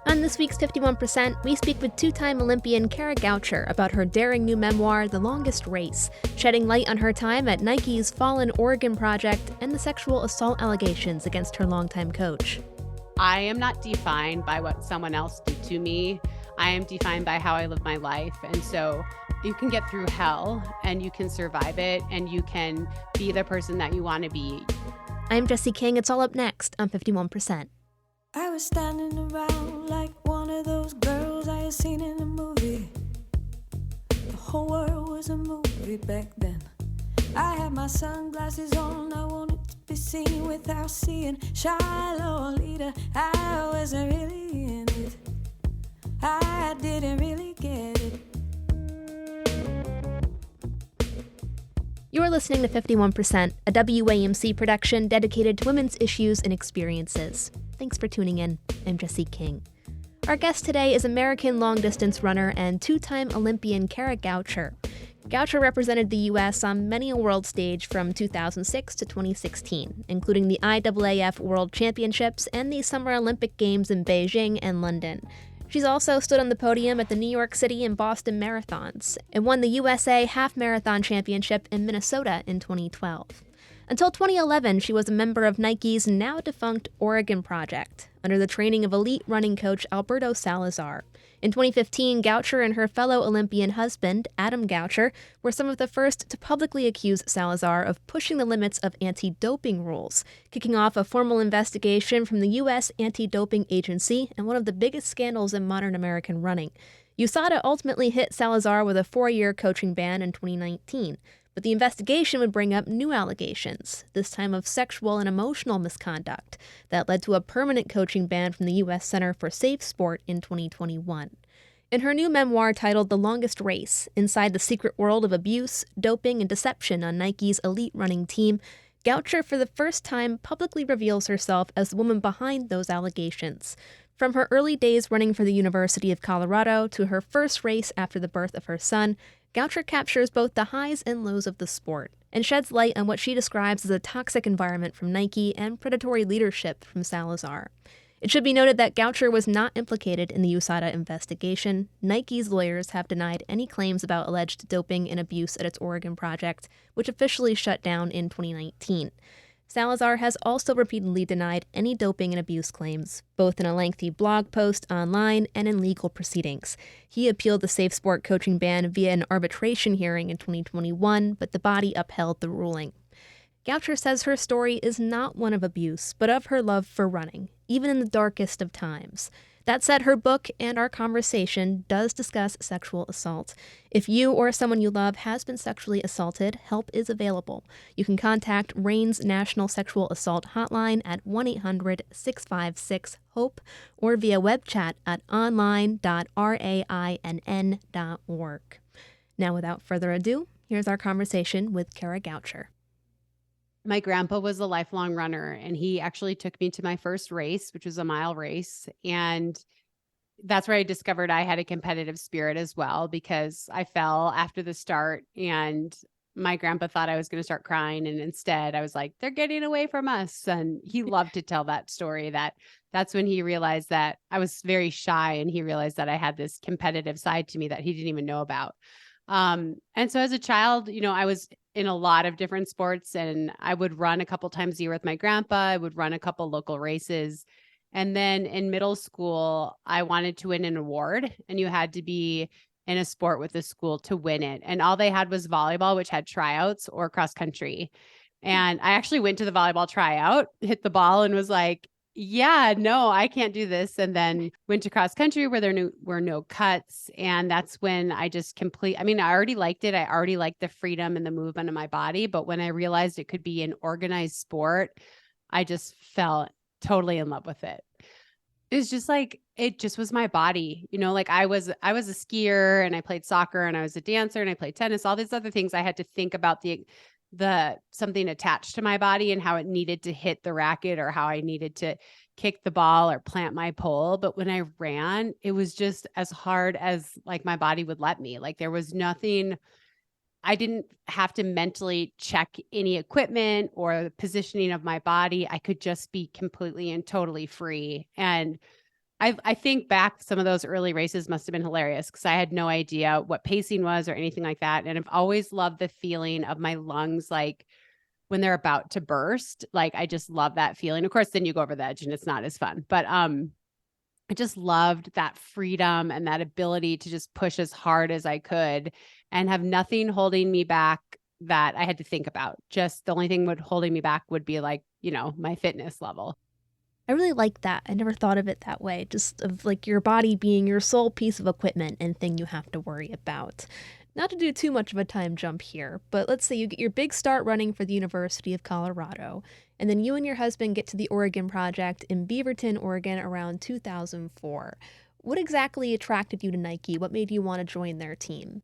On this week's 51%, we speak with two-time Olympian Kara Goucher about her daring new memoir, The Longest Race, shedding light on her time at Nike's Fallen Oregon project and the sexual assault allegations against her longtime coach. I am not defined by what someone else did to me. I am defined by how I live my life. And so you can get through hell and you can survive it and you can be the person that you want to be. I'm Jesse King. It's all up next on 51%. I was standing around like one of those girls I had seen in a movie. The whole world was a movie back then. I had my sunglasses on, I wanted to be seen without seeing shy Lolita. I wasn't really in it, I didn't really get it. You're listening to 51%, a WAMC production dedicated to women's issues and experiences. Thanks for tuning in. I'm Jesse King. Our guest today is American long-distance runner and two-time Olympian Kara Goucher. Goucher represented the U.S. on many a world stage from 2006 to 2016, including the IAAF World Championships and the Summer Olympic Games in Beijing and London. She's also stood on the podium at the New York City and Boston marathons and won the USA Half Marathon Championship in Minnesota in 2012. Until 2011, she was a member of Nike's now-defunct Oregon project, under the training of elite running coach Alberto Salazar. In 2015, Goucher and her fellow Olympian husband, Adam Goucher, were some of the first to publicly accuse Salazar of pushing the limits of anti-doping rules, kicking off a formal investigation from the U.S. Anti-Doping Agency and one of the biggest scandals in modern American running. USADA ultimately hit Salazar with a 4-year coaching ban in 2019. But the investigation would bring up new allegations, this time of sexual and emotional misconduct, that led to a permanent coaching ban from the U.S. Center for SafeSport in 2021. In her new memoir titled The Longest Race, Inside the Secret World of Abuse, Doping, and Deception on Nike's elite running team, Goucher for the first time publicly reveals herself as the woman behind those allegations. From her early days running for the University of Colorado to her first race after the birth of her son, Goucher captures both the highs and lows of the sport and sheds light on what she describes as a toxic environment from Nike and predatory leadership from Salazar. It should be noted that Goucher was not implicated in the USADA investigation. Nike's lawyers have denied any claims about alleged doping and abuse at its Oregon project, which officially shut down in 2019. Salazar has also repeatedly denied any doping and abuse claims, both in a lengthy blog post online and in legal proceedings. He appealed the SafeSport coaching ban via an arbitration hearing in 2021, but the body upheld the ruling. Goucher says her story is not one of abuse, but of her love for running, even in the darkest of times. That said, her book and our conversation does discuss sexual assault. If you or someone you love has been sexually assaulted, help is available. You can contact RAIN's National Sexual Assault Hotline at 1-800-656-HOPE or via web chat at online.rainn.org. Now, without further ado, here's our conversation with Kara Goucher. My grandpa was a lifelong runner, and he actually took me to my first race, which was a mile race. And that's where I discovered I had a competitive spirit as well, because I fell after the start and my grandpa thought I was going to start crying. And instead I was like, they're getting away from us. And he loved to tell that story. That's when he realized that I was very shy, and he realized that I had this competitive side to me that he didn't even know about. And so as a child, I was in a lot of different sports, and I would run a couple times a year with my grandpa. I would run a couple local races. And then in middle school, I wanted to win an award, and you had to be in a sport with the school to win it. And all they had was volleyball, which had tryouts, or cross country. And I actually went to the volleyball tryout, hit the ball, and was like, yeah, no, I can't do this. And then went to cross country where there were no cuts. And that's when I just I already liked it. I already liked the freedom and the movement of my body. But when I realized it could be an organized sport, I just fell totally in love with it. It's just like, it just was my body, I was a skier, and I played soccer, and I was a dancer, and I played tennis, all these other things. I had to think about the something attached to my body and how it needed to hit the racket, or how I needed to kick the ball or plant my pole. But when I ran, it was just as hard as my body would let me. There was nothing I didn't have to mentally check any equipment or the positioning of my body. I could just be completely and totally free. And I think back, some of those early races must have been hilarious because I had no idea what pacing was or anything like that. And I've always loved the feeling of my lungs, like when they're about to burst. Like, I just love that feeling. Of course, then you go over the edge and it's not as fun. But I just loved that freedom and that ability to just push as hard as I could and have nothing holding me back that I had to think about. Just the only thing holding me back would be like, my fitness level. I really like that. I never thought of it that way, just of like your body being your sole piece of equipment and thing you have to worry about. Not to do too much of a time jump here, but let's say you get your big start running for the University of Colorado, and then you and your husband get to the Oregon Project in Beaverton, Oregon around 2004. What exactly attracted you to Nike? What made you want to join their team?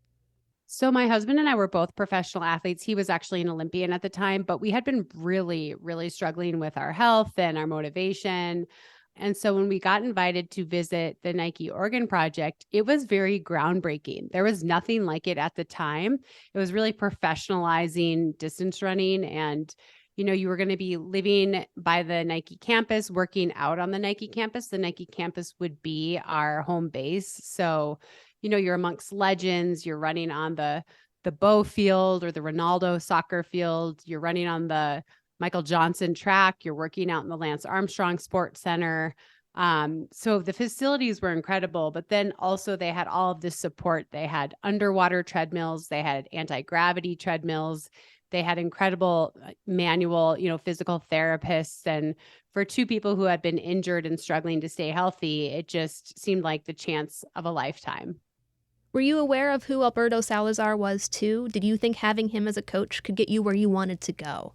So my husband and I were both professional athletes. He was actually an Olympian at the time, but we had been really, really struggling with our health and our motivation. And so when we got invited to visit the Nike Oregon Project, it was very groundbreaking. There was nothing like it at the time. It was really professionalizing distance running. And, you were going to be living by the Nike campus, working out on the Nike campus. The Nike campus would be our home base. So you're amongst legends, you're running on the Bow field or the Ronaldo soccer field, you're running on the Michael Johnson track, you're working out in the Lance Armstrong Sports Center. So the facilities were incredible, but then also they had all of this support. They had underwater treadmills, they had anti-gravity treadmills, they had incredible manual, physical therapists. And for two people who had been injured and struggling to stay healthy, it just seemed like the chance of a lifetime. Were you aware of who Alberto Salazar was too? Did you think having him as a coach could get you where you wanted to go?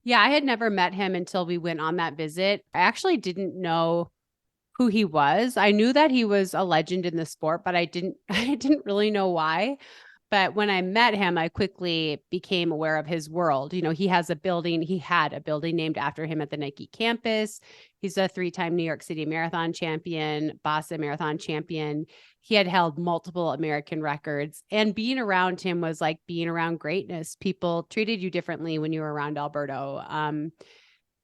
Yeah, I had never met him until we went on that visit. I actually didn't know who he was. I knew that he was a legend in the sport, but I didn't really know why. But when I met him, I quickly became aware of his world. He had a building named after him at the Nike campus. He's a 3-time New York City Marathon champion, Boston Marathon champion. He had held multiple American records, and being around him was like being around greatness. People treated you differently when you were around Alberto.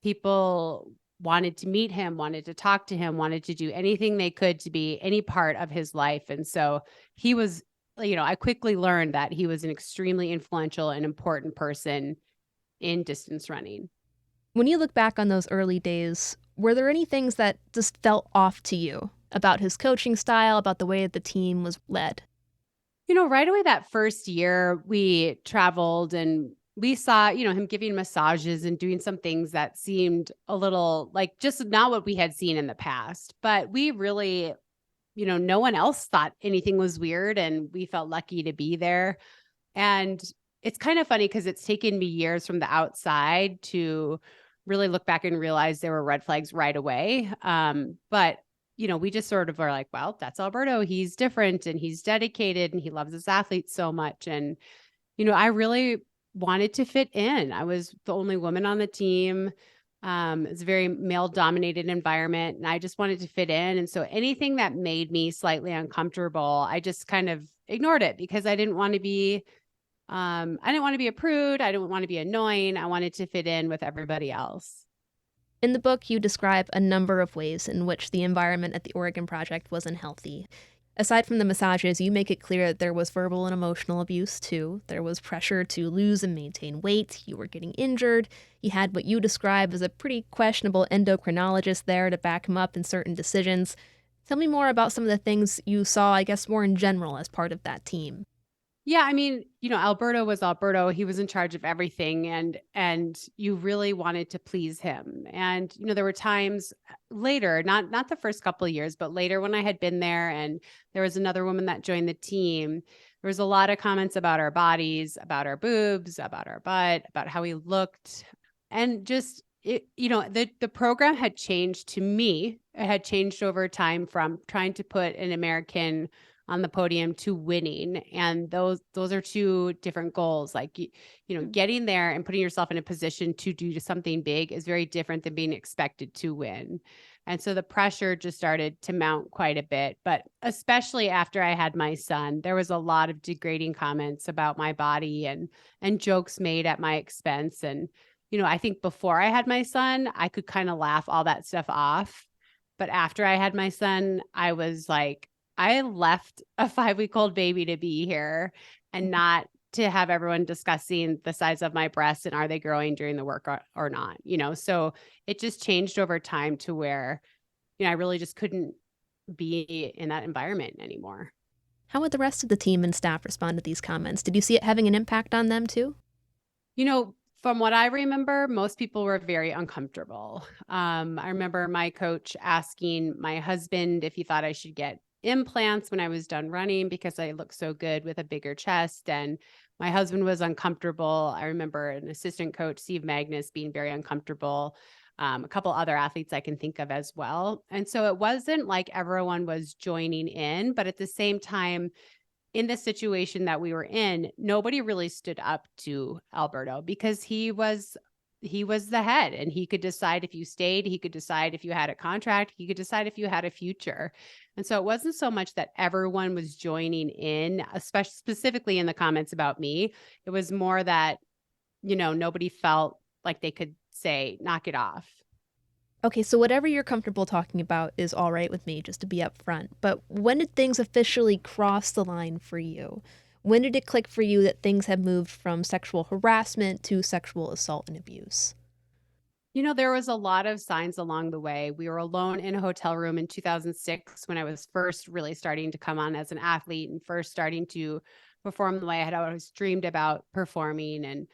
People wanted to meet him, wanted to talk to him, wanted to do anything they could to be any part of his life. And so he was, I quickly learned that he was an extremely influential and important person in distance running. When you look back on those early days, were there any things that just felt off to you about his coaching style, about the way that the team was led? Right away that first year, we traveled and we saw, him giving massages and doing some things that seemed a little like just not what we had seen in the past. But we really, no one else thought anything was weird, and we felt lucky to be there. And it's kind of funny because it's taken me years from the outside to really look back and realize there were red flags right away. But we just sort of are like, well, that's Alberto. He's different and he's dedicated and he loves his athletes so much. And, I really wanted to fit in. I was the only woman on the team. It's a very male dominated environment and I just wanted to fit in. And so anything that made me slightly uncomfortable, I just kind of ignored it because I didn't want to be a prude. I didn't want to be annoying. I wanted to fit in with everybody else. In the book, you describe a number of ways in which the environment at the Oregon Project was unhealthy. Aside from the massages, you make it clear that there was verbal and emotional abuse, too. There was pressure to lose and maintain weight. You were getting injured. You had what you describe as a pretty questionable endocrinologist there to back him up in certain decisions. Tell me more about some of the things you saw, I guess, more in general as part of that team. Yeah, I mean, Alberto was Alberto. He was in charge of everything and you really wanted to please him. And, there were times later, not the first couple of years, but later when I had been there and there was another woman that joined the team, there was a lot of comments about our bodies, about our boobs, about our butt, about how we looked. And just, the program had changed to me. It had changed over time from trying to put an American on the podium to winning. And those are two different goals. Like, getting there and putting yourself in a position to do something big is very different than being expected to win. And so the pressure just started to mount quite a bit. But especially after I had my son, there was a lot of degrading comments about my body and jokes made at my expense. And, I think before I had my son, I could kind of laugh all that stuff off. But after I had my son, I was like, I left a 5-week-old baby to be here and not to have everyone discussing the size of my breasts and are they growing during the work or not, so it just changed over time to where, I really just couldn't be in that environment anymore. How would the rest of the team and staff respond to these comments? Did you see it having an impact on them too? From what I remember, most people were very uncomfortable. I remember my coach asking my husband if he thought I should get implants when I was done running because I looked so good with a bigger chest, and my husband was uncomfortable. I remember an assistant coach, Steve Magnus, being very uncomfortable. A couple other athletes I can think of as well. And so it wasn't like everyone was joining in, but at the same time, in the situation that we were in, nobody really stood up to Alberto because he was the head, and he could decide if you stayed, he could decide if you had a contract, he could decide if you had a future. And so it wasn't so much that everyone was joining in, especially specifically in the comments about me. It was more that, nobody felt like they could say, knock it off. Okay, so whatever you're comfortable talking about is all right with me, just to be upfront. But when did things officially cross the line for you? When did it click for you that things had moved from sexual harassment to sexual assault and abuse? There was a lot of signs along the way. We were alone in a hotel room in 2006 when I was first really starting to come on as an athlete and first starting to perform the way I had always dreamed about performing. And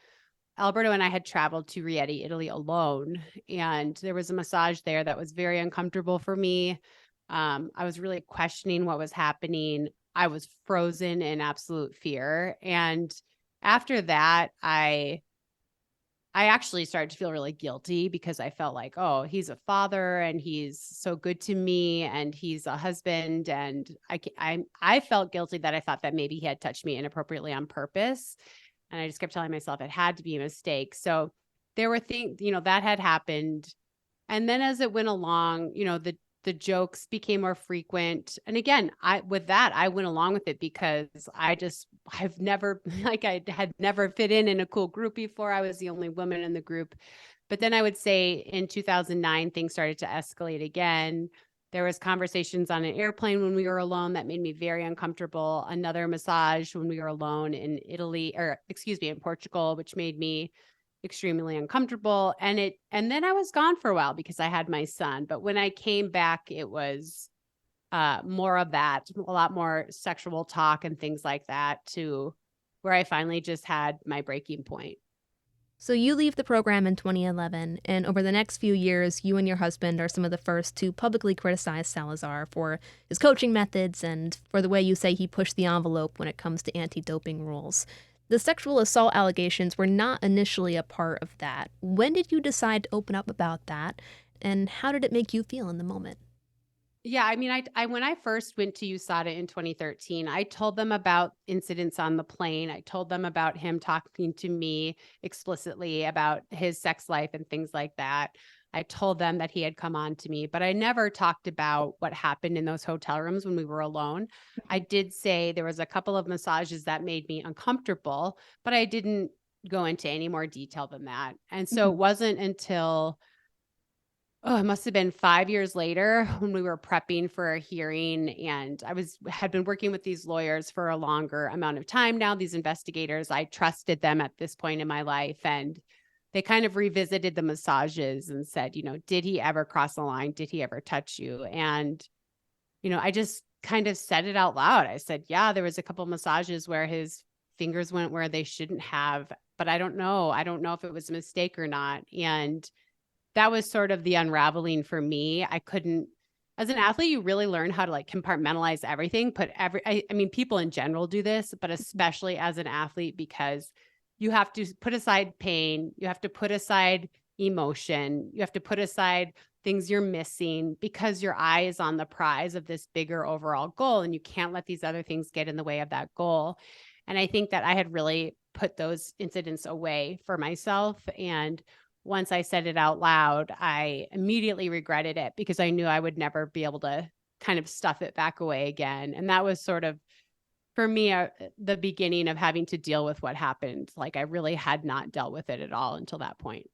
Alberto and I had traveled to Rieti, Italy alone, and there was a massage there that was very uncomfortable for me. I was really questioning what was happening. I was frozen in absolute fear. And after that, I actually started to feel really guilty because I felt like, oh, he's a father and he's so good to me and he's a husband. And I felt guilty that I thought that maybe he had touched me inappropriately on purpose. And I just kept telling myself it had to be a mistake. So there were things, that had happened. And then as it went along, the jokes became more frequent. And again, I went along with it because I've never, I had never fit in a cool group before. I was the only woman in the group. But then I would say in 2009, things started to escalate again. There was conversations on an airplane when we were alone that made me very uncomfortable. Another massage when we were alone in in Portugal, which made me extremely uncomfortable. And then I was gone for a while because I had my son. But when I came back, it was more of that, a lot more sexual talk and things like that, to where I finally just had my breaking point. So you leave the program in 2011, and over the next few years, you and your husband are some of the first to publicly criticize Salazar for his coaching methods and for the way you say he pushed the envelope when it comes to anti-doping rules. The sexual assault allegations were not initially a part of that. When did you decide to open up about that, and how did it make you feel in the moment? Yeah, I mean, I when I first went to USADA in 2013, I told them about incidents on the plane. I told them about him talking to me explicitly about his sex life and things like that. I told them that he had come on to me, but I never talked about what happened in those hotel rooms when we were alone. I did say there was a couple of massages that made me uncomfortable, but I didn't go into any more detail than that. And so it wasn't until it must have been 5 years later when we were prepping for a hearing, and had been working with these lawyers for a longer amount of time now, these investigators. I trusted them at this point in my life, and they kind of revisited the massages and said, did he ever cross the line? Did he ever touch you? And, I just kind of said it out loud. I said, yeah, there was a couple massages where his fingers went where they shouldn't have, but I don't know. I don't know if it was a mistake or not. And that was sort of the unraveling for me. I couldn't, as an athlete, you really learn how to compartmentalize everything, I mean, people in general do this, but especially as an athlete, because you have to put aside pain, you have to put aside emotion, you have to put aside things you're missing because your eye is on the prize of this bigger overall goal, and you can't let these other things get in the way of that goal. And I think that I had really put those incidents away for myself. And once I said it out loud, I immediately regretted it because I knew I would never be able to kind of stuff it back away again. And that was sort of, for me, the beginning of having to deal with what happened. Like I really had not dealt with it at all until that point.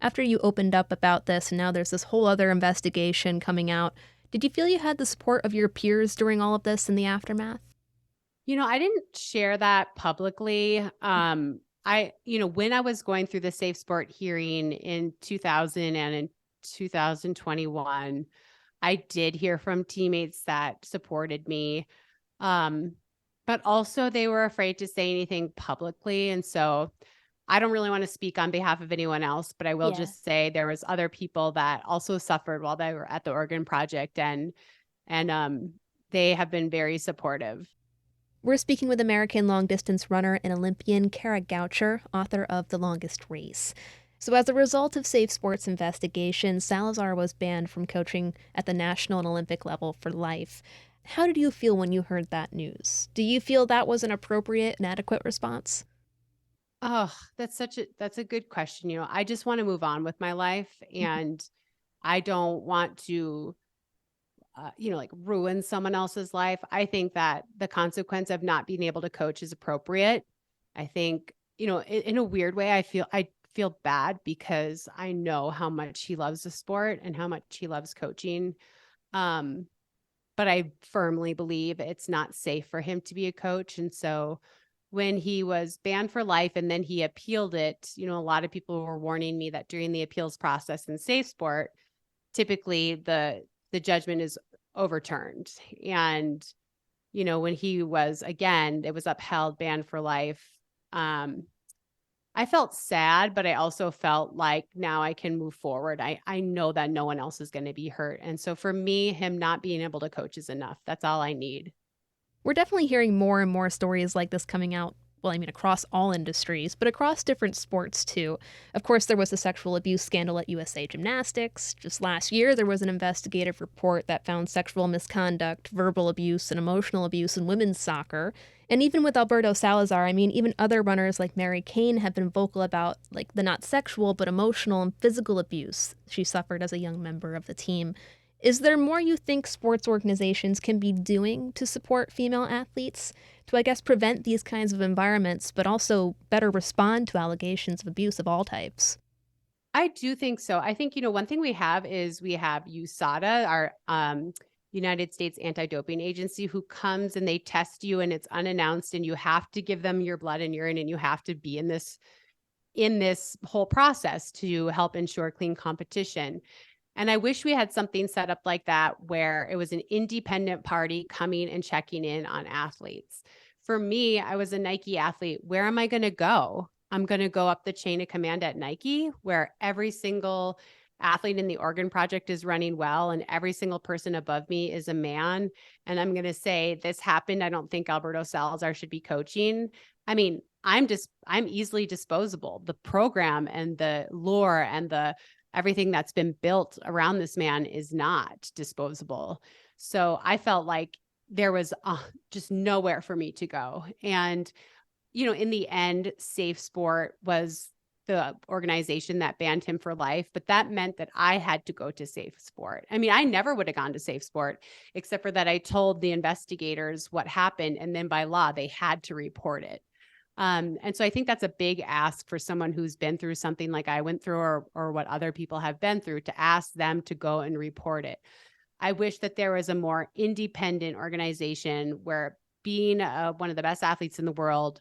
After you opened up about this, and now there's this whole other investigation coming out, did you feel you had the support of your peers during all of this in the aftermath? I didn't share that publicly. When I was going through the SafeSport hearing in 2000 and in 2021, I did hear from teammates that supported me. But also they were afraid to say anything publicly. And so I don't really want to speak on behalf of anyone else, but I will just say there was other people that also suffered while they were at the Oregon Project, and they have been very supportive. We're speaking with American long-distance runner and Olympian Kara Goucher, author of The Longest Race. So as a result of SafeSport's investigation, Salazar was banned from coaching at the national and Olympic level for life. How did you feel when you heard that news? Do you feel that was an appropriate and adequate response? Oh, that's a good question. I just want to move on with my life, and I don't want to, ruin someone else's life. I think that the consequence of not being able to coach is appropriate. I think, in a weird way, I feel bad because I know how much he loves the sport and how much he loves coaching. But I firmly believe it's not safe for him to be a coach. And so when he was banned for life and then he appealed it, a lot of people were warning me that during the appeals process in SafeSport, typically the judgment is overturned. And, when he was, again, it was upheld, banned for life. I felt sad, but I also felt like now I can move forward. I know that no one else is going to be hurt. And so for me, him not being able to coach is enough. That's all I need. We're definitely hearing more and more stories like this coming out. Well, across all industries, but across different sports too. Of course, there was the sexual abuse scandal at USA Gymnastics. Just last year, there was an investigative report that found sexual misconduct, verbal abuse, and emotional abuse in women's soccer. And even with Alberto Salazar, even other runners like Mary Cain have been vocal about the not sexual, but emotional and physical abuse she suffered as a young member of the team. Is there more you think sports organizations can be doing to support female athletes, to, prevent these kinds of environments, but also better respond to allegations of abuse of all types? I do think so. I think, one thing we have USADA, our United States Anti-Doping Agency, who comes and they test you and it's unannounced and you have to give them your blood and urine and you have to be in this whole process to help ensure clean competition. And I wish we had something set up like that where it was an independent party coming and checking in on athletes. For me, I was a Nike athlete. Where am I going to go? I'm going to go up the chain of command at Nike, where every single athlete in the Oregon Project is running well and every single person above me is a man. And I'm going to say, this happened. I don't think Alberto Salazar should be coaching. I'm easily disposable. The program and the lore and everything that's been built around this man is not disposable. So I felt like there was just nowhere for me to go. And, in the end, SafeSport was the organization that banned him for life, but that meant that I had to go to SafeSport. I never would have gone to SafeSport, except for that I told the investigators what happened. And then by law, they had to report it. And so I think that's a big ask for someone who's been through something like I went through or what other people have been through, to ask them to go and report it. I wish that there was a more independent organization where, being one of the best athletes in the world,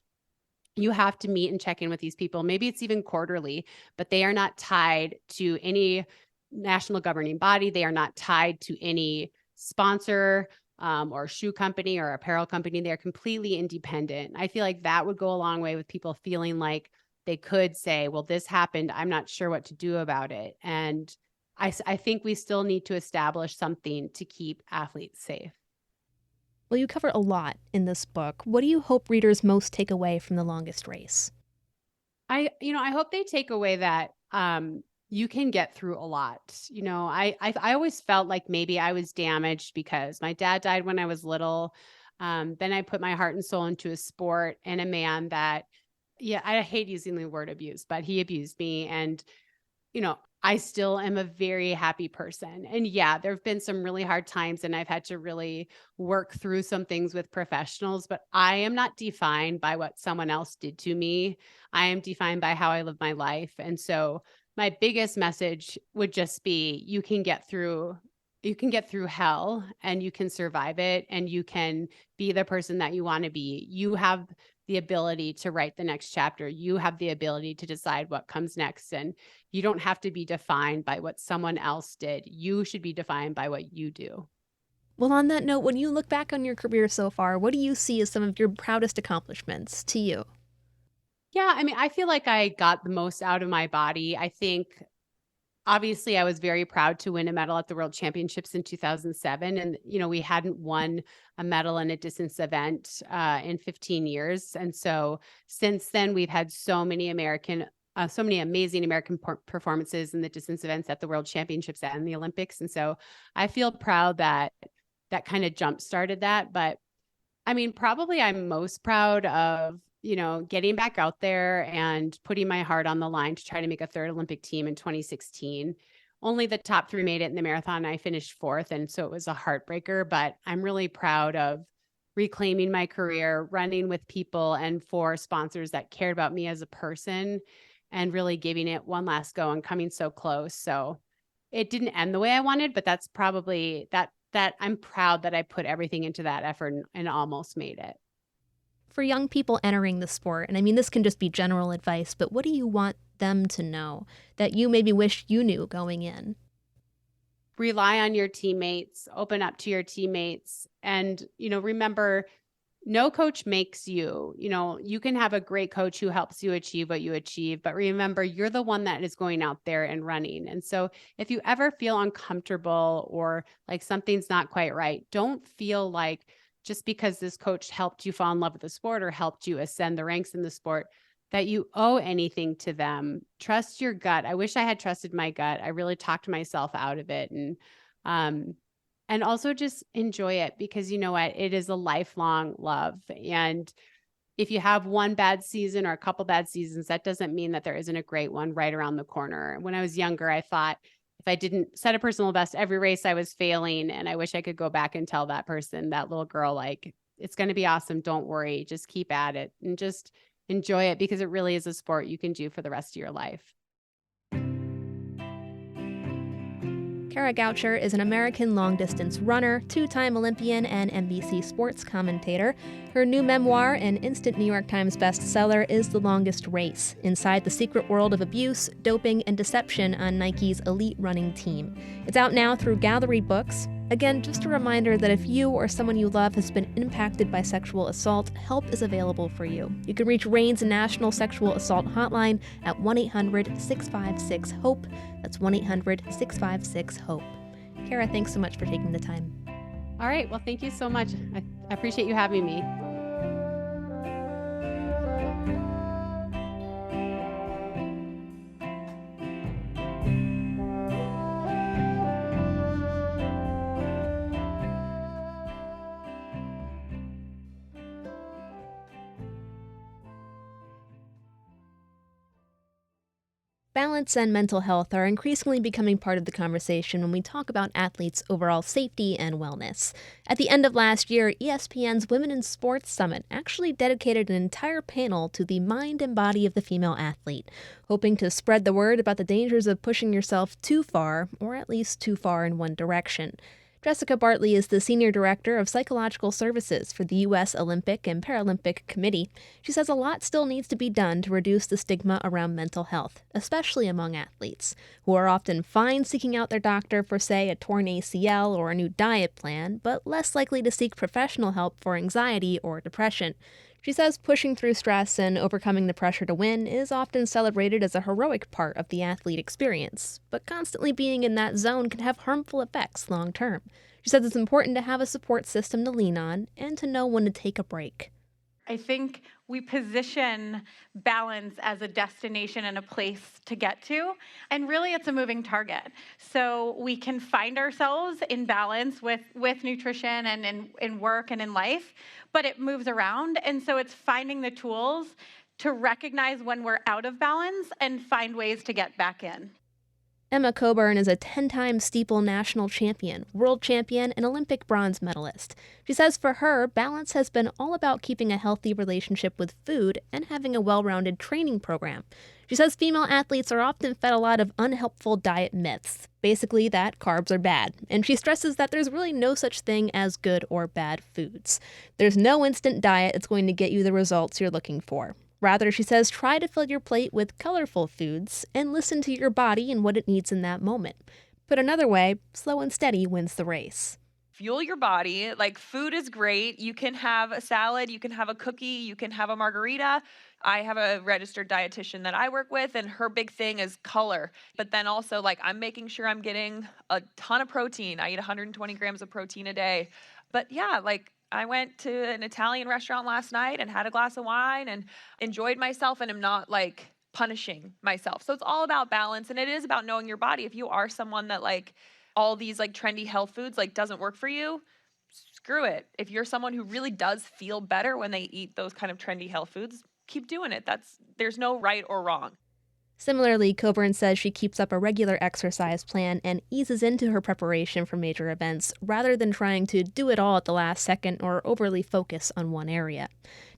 you have to meet and check in with these people. Maybe it's even quarterly, but they are not tied to any national governing body. They are not tied to any sponsor or shoe company or apparel company. They're completely independent. I feel like that would go a long way with people feeling like they could say, well, this happened. I'm not sure what to do about it. And I think we still need to establish something to keep athletes safe. Well, you cover a lot in this book. What do you hope readers most take away from The Longest Race? I hope they take away that you can get through a lot. I always felt like maybe I was damaged because my dad died when I was little. Then I put my heart and soul into a sport and a man that, I hate using the word abuse, but he abused me. And I still am a very happy person. And yeah, there have been some really hard times and I've had to really work through some things with professionals, but I am not defined by what someone else did to me. I am defined by how I live my life. And so my biggest message would just be you can get through hell and you can survive it and you can be the person that you want to be. You have the ability to write the next chapter. You have the ability to decide what comes next. And you don't have to be defined by what someone else did. You should be defined by what you do. Well, on that note, when you look back on your career so far, what do you see as some of your proudest accomplishments to you? Yeah, I mean, I feel like I got the most out of my body. I think obviously I was very proud to win a medal at the World Championships in 2007. And, we hadn't won a medal in a distance event in 15 years. And so since then, we've had so many amazing American performances in the distance events at the World Championships and the Olympics. And so I feel proud that kind of jump started that. But I mean, probably I'm most proud of getting back out there and putting my heart on the line to try to make a third Olympic team in 2016. Only the top 3 made it in the marathon. I finished 4th. And so it was a heartbreaker, but I'm really proud of reclaiming my career, running with people and for sponsors that cared about me as a person and really giving it one last go and coming so close. So it didn't end the way I wanted, but that's probably that I'm proud that I put everything into that effort and almost made it. For young people entering the sport, and I mean, this can just be general advice, but what do you want them to know that you maybe wish you knew going in? Rely on your teammates, open up to your teammates, and, remember, no coach makes you. You can have a great coach who helps you achieve what you achieve, but remember, you're the one that is going out there and running. And so if you ever feel uncomfortable or like something's not quite right, don't feel like just because this coach helped you fall in love with the sport or helped you ascend the ranks in the sport, that you owe anything to them. Trust your gut. I wish I had trusted my gut. I really talked myself out of it. And also just enjoy it because you know what? It is a lifelong love. And if you have one bad season or a couple bad seasons, that doesn't mean that there isn't a great one right around the corner. When I was younger, I thought, if I didn't set a personal best every race, I was failing. And I wish I could go back and tell that person, that little girl, like, it's going to be awesome. Don't worry. Just keep at it and just enjoy it because it really is a sport you can do for the rest of your life. Kara Goucher is an American long-distance runner, 2-time Olympian, and NBC sports commentator. Her new memoir, an instant New York Times bestseller, is The Longest Race: Inside the Secret World of Abuse, Doping, and Deception on Nike's elite running team. It's out now through Gallery Books. Again, just a reminder that if you or someone you love has been impacted by sexual assault, help is available for you. You can reach RAIN's National Sexual Assault Hotline at 1-800-656-HOPE. That's 1-800-656-HOPE. Kara, thanks so much for taking the time. All right. Well, thank you so much. I appreciate you having me. Balance and mental health are increasingly becoming part of the conversation when we talk about athletes' overall safety and wellness. At the end of last year, ESPN's Women in Sports Summit actually dedicated an entire panel to the mind and body of the female athlete, hoping to spread the word about the dangers of pushing yourself too far, or at least too far in one direction. Jessica Bartley is the Senior Director of Psychological Services for the U.S. Olympic and Paralympic Committee. She says a lot still needs to be done to reduce the stigma around mental health, especially among athletes, who are often fine seeking out their doctor for, say, a torn ACL or a new diet plan, but less likely to seek professional help for anxiety or depression. She says pushing through stress and overcoming the pressure to win is often celebrated as a heroic part of the athlete experience, but constantly being in that zone can have harmful effects long term. She says it's important to have a support system to lean on and to know when to take a break. I think we position balance as a destination and a place to get to, and really it's a moving target. So we can find ourselves in balance with nutrition and in work and in life, but it moves around, and so it's finding the tools to recognize when we're out of balance and find ways to get back in. Emma Coburn is a 10-time steeple national champion, world champion, and Olympic bronze medalist. She says for her, balance has been all about keeping a healthy relationship with food and having a well-rounded training program. She says female athletes are often fed a lot of unhelpful diet myths, basically that carbs are bad, and she stresses that there's really no such thing as good or bad foods. There's no instant diet that's going to get you the results you're looking for. Rather, she says, try to fill your plate with colorful foods and listen to your body and what it needs in that moment. Put another way, slow and steady wins the race. Fuel your body. Like, food is great. You can have a salad, you can have a cookie, you can have a margarita. I have a registered dietitian that I work with, and her big thing is color. But then also, like, I'm making sure I'm getting a ton of protein. I eat 120 grams of protein a day. But yeah, like, I went to an Italian restaurant last night and had a glass of wine and enjoyed myself, and am not like punishing myself. So it's all about balance, and it is about knowing your body. If you are someone that like all these like trendy health foods like doesn't work for you, screw it. If you're someone who really does feel better when they eat those kind of trendy health foods, keep doing it. There's no right or wrong. Similarly, Coburn says she keeps up a regular exercise plan and eases into her preparation for major events rather than trying to do it all at the last second or overly focus on one area.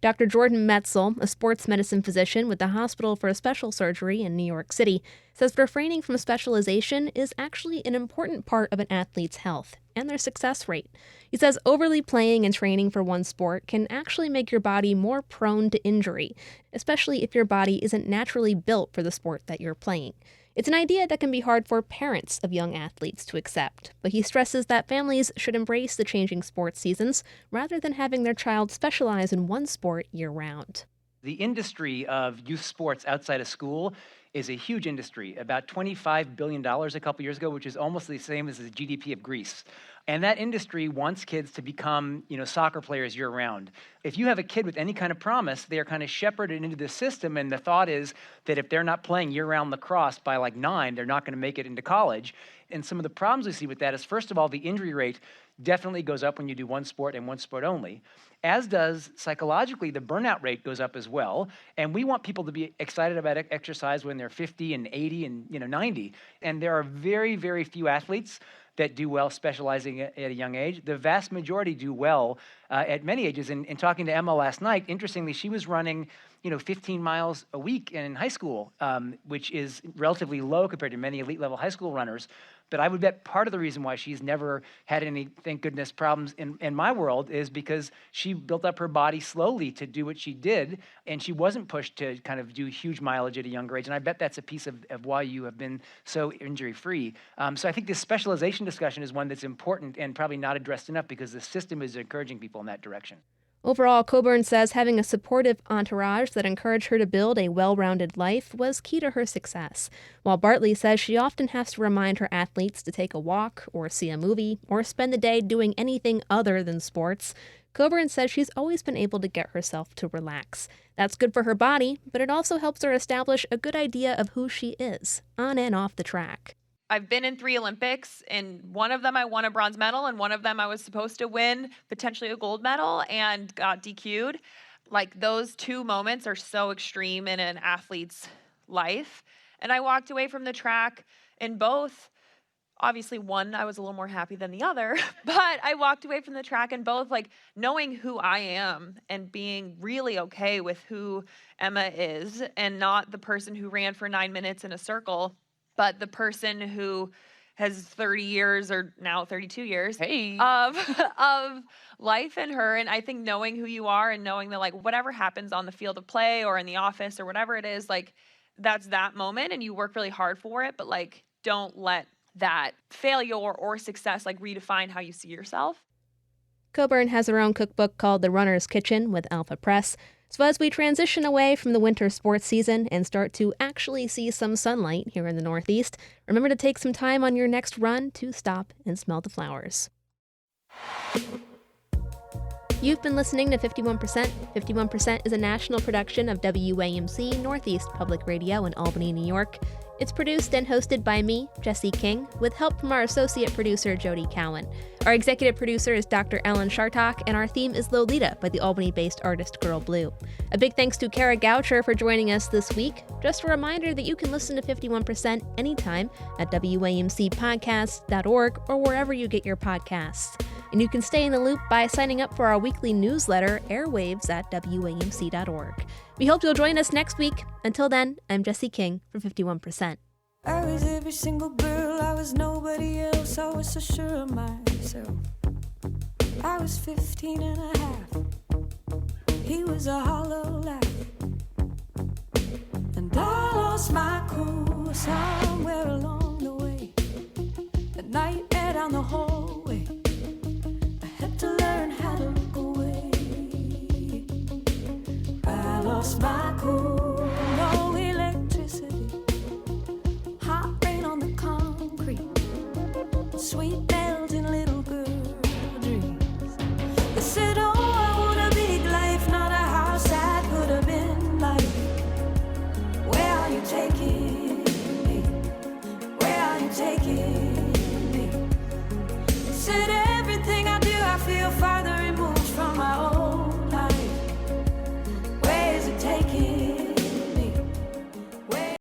Dr. Jordan Metzel, a sports medicine physician with the Hospital for Special Surgery in New York City, says refraining from specialization is actually an important part of an athlete's health and their success rate. He says overly playing and training for one sport can actually make your body more prone to injury, especially if your body isn't naturally built for the sport that you're playing. It's an idea that can be hard for parents of young athletes to accept, but he stresses that families should embrace the changing sports seasons rather than having their child specialize in one sport year-round. The industry of youth sports outside of school is a huge industry, about $25 billion a couple years ago, which is almost the same as the GDP of Greece. And that industry wants kids to become, soccer players year-round. If you have a kid with any kind of promise, they are kind of shepherded into the system, and the thought is that if they're not playing year-round lacrosse by like 9, they're not going to make it into college. And some of the problems we see with that is, first of all, the injury rate definitely goes up when you do one sport and one sport only, as does psychologically the burnout rate goes up as well. And we want people to be excited about exercise when they're 50 and 80 and 90. And there are very, very few athletes that do well specializing at a young age. The vast majority do well at many ages. And talking to Emma last night, interestingly, she was running 15 miles a week in high school, which is relatively low compared to many elite level high school runners. But I would bet part of the reason why she's never had any, thank goodness, problems in my world is because she built up her body slowly to do what she did, and she wasn't pushed to kind of do huge mileage at a younger age. And I bet that's a piece of why you have been so injury-free. So I think this specialization discussion is one that's important and probably not addressed enough because the system is encouraging people in that direction. Overall, Coburn says having a supportive entourage that encouraged her to build a well-rounded life was key to her success, while Bartley says she often has to remind her athletes to take a walk or see a movie or spend the day doing anything other than sports. Coburn says she's always been able to get herself to relax. That's good for her body, but it also helps her establish a good idea of who she is, on and off the track. I've been in 3 Olympics, and one of them I won a bronze medal, and one of them I was supposed to win potentially a gold medal and got DQ'd. Like, those 2 moments are so extreme in an athlete's life. And I walked away from the track in both. Obviously, one, I was a little more happy than the other, but I walked away from the track in both, like, knowing who I am and being really okay with who Emma is, and not the person who ran for 9 minutes in a circle, but the person who has 30 years or now 32 years of life in her. And I think knowing who you are and knowing that, like, whatever happens on the field of play or in the office or whatever it is, like, that's that moment and you work really hard for it, but like, don't let that failure or success like redefine how you see yourself. Coburn has her own cookbook called The Runner's Kitchen with Alpha Press. So as we transition away from the winter sports season and start to actually see some sunlight here in the Northeast, remember to take some time on your next run to stop and smell the flowers. You've been listening to 51%. 51% is a national production of WAMC Northeast Public Radio in Albany, New York. It's produced and hosted by me, Jesse King, with help from our associate producer, Jody Cowan. Our executive producer is Dr. Ellen Chartock, and our theme is Lolita by the Albany-based artist Girl Blue. A big thanks to Kara Goucher for joining us this week. Just a reminder that you can listen to 51% anytime at WAMCpodcasts.org or wherever you get your podcasts. And you can stay in the loop by signing up for our weekly newsletter, Airwaves, at WAMC.org. We hope you'll join us next week. Until then, I'm Jesse King for 51%. I was every single girl, I was nobody else, I was so sure of myself. I was 15 and a half, he was a hollow laugh. And I lost my cool somewhere along the way. The nightmare down the hallway, I had to learn how to look away. I lost my cool, no electricity, hot rain on the concrete, sweet